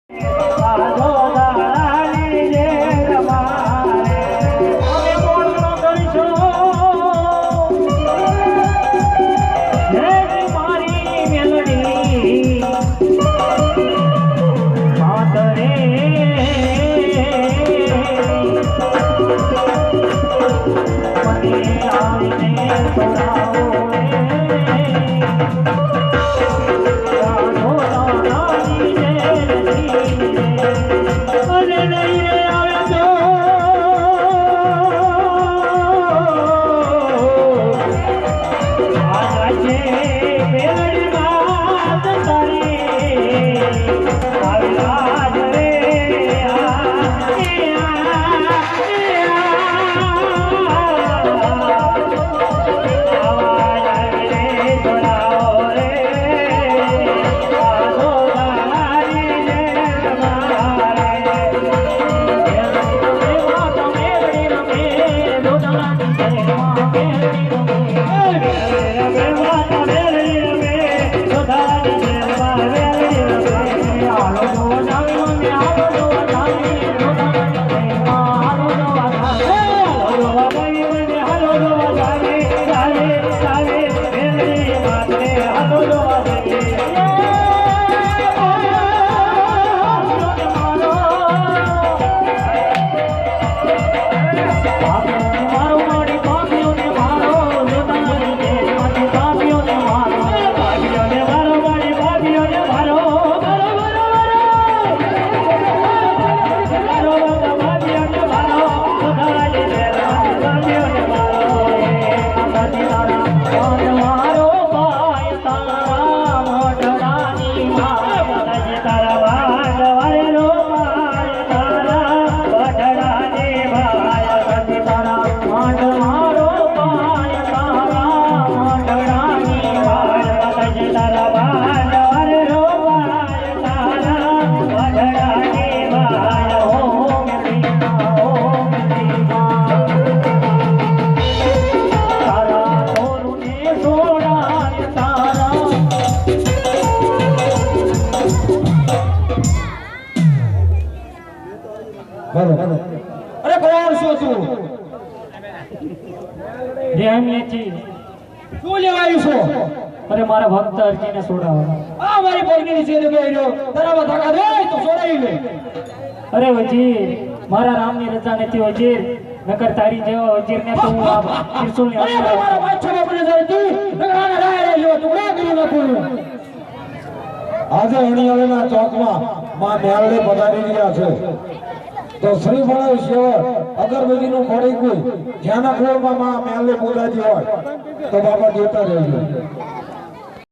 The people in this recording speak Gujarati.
अरे कौन છો તું રેહમિયાજી શું લેવા આવ્યો છો? અરે મારા ભક્ત અર્જીને છોડાવો. આ મારી બોલની છે કે રહ્યો તરાવા ધકા દે તો છોડાવી લે. અરે વજીર, મારા રામની રજા નથી વજીર, નકર તારી જેવા વજીરને તો હું આ ત્રિશુલની અરે મારા બાદશાહ બાપને જરતી નગરાના રાય લ્યો ટુકડા કરી નાખું. આજે અણિયાળીના ચોકમાં માં મેળડે પધારી રહ્યા છે. તો શ્રી ભણેશ્વર અગરબત્તીનું ખોડી કોઈ જ્યાંના ખોળમાં માં મેળડે પૂજાજી હોય તો બાબા દેતા રહેજો.